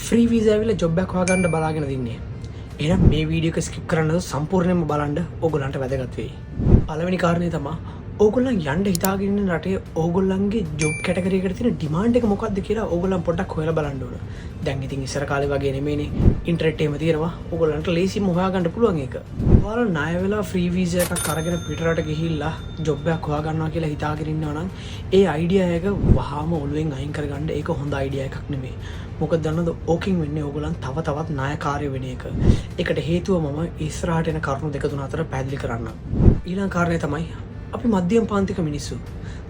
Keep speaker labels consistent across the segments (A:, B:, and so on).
A: Free visa ඇවිල්ලා job එකක් හොයාගන්න බලාගෙන ඉන්නේ. එහෙනම් මේ වීඩියෝ එක ස්කිප් කරන්න සම්පූර්ණයෙන්ම බලන්න ඕගොල්ලන්ට වැදගත් වෙයි. පළවෙනි කාරණේ තමයි ඕගොල්ලන් යන්න හිතාගෙන ඉන්න රටේ ඕගොල්ලන්ගේ ජොබ් කැටගරි එකට තියෙන ඩිමාන්ඩ් එක මොකක්ද කියලා ඕගොල්ලන් පොඩ්ඩක් හොයලා බලන්න ඕන. දැන් ඉතින් ඉස්සර කාලේ වගේ නෙමෙයිනේ. ඉන්ටර්නෙට් එකේම තියෙනවා. ඕගොල්ලන්ට ලේසියෙන්ම හොයාගන්න පුළුවන් ඒක. ඔයාලා ණය වෙලා ෆ්‍රී වීසා එකක් අරගෙන පිටරට ගිහිල්ලා ජොබ් එකක් හොයාගන්නවා කියලා හිතාගෙන ඉන්නවා නම් ඒ අයිඩියා එක වහාම ඔළුවෙන් අයින් කරගන්න. ඒක හොඳ අයිඩියා එකක් නෙමෙයි. මොකද දන්නවද ඕකින් වෙන්නේ ඕගොල්ලන් තව තවත් ණයකාරයෝ වෙන එක. ඒකට හේතුව මම ඉස්සරහට එන කරුණු දෙක තුන අතර පැහැදිලි කරන්නම්. ඊළඟ කාරණේ තමයි අපි මධ්‍යම පාන්තික මිනිස්සු.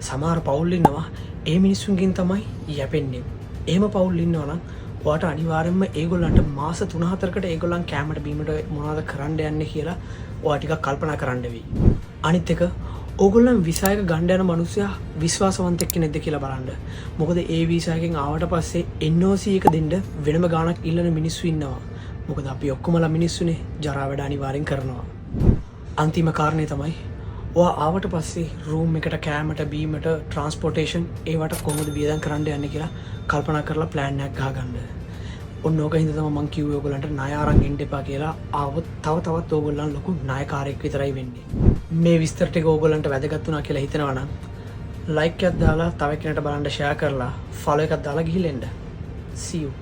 A: සමහර පවුල් ඉන්නවා ඒ මිනිස්සුන්ගෙන් තමයි යැපෙන්නේ. එහෙම පවුල් ඉන්නවා නම් ඔයාට අනිවාර්යයෙන්ම ඒගොල්ලන්ට මාස 3-4කට ඒගොල්ලන් කැමරට බීමට මොනවද කරන්න යන්නේ කියලා ඔයා ටිකක් කල්පනා කරන්න වෙයි. අනිත් එක ඕගොල්ලන් වීසා එක ගන්න යන මිනිස්සයා විශ්වාසවන්තෙක් කෙනෙක්ද කියලා බලන්න. මොකද ඒ වීසා එකෙන් ආවට පස්සේ NOC එක දෙන්න වෙනම ගාණක් ඉල්ලන මිනිස්සු ඉන්නවා. මොකද අපි ඔක්කොමලා මිනිස්සුනේ ජරා වැඩ අනිවාර්යෙන් කරනවා. අන්තිම කාරණේ තමයි ඔයා ආවට පස්සේ රූම් එකට කෑමට බීමට ට්‍රාන්ස්පෝර්ටේෂන් ඒවට කොහොමද වියදම් කරන්න යන්නේ කියලා කල්පනා කරලා ප්ලෑන් එකක් ගහගන්න. ඔන්න ඕක හින්දා තමයි මං කිව්වේ ඔයගොල්ලන්ට ණය අරන් ඉන්න එපා කියලා. ආවොත් තවත් ඕගොල්ලන් ලොකු ණයකාරයෙක් විතරයි වෙන්නේ. මේ විස්තර ටික ඕගොල්ලන්ට වැදගත් වුණා කියලා හිතනවා නම් ලයික් එකක් දාලා තව කෙනෙක්ට බලන්න ෂෙයා කරලා ෆලෝ එකක් දාලා ගිහින් එන්න. See you.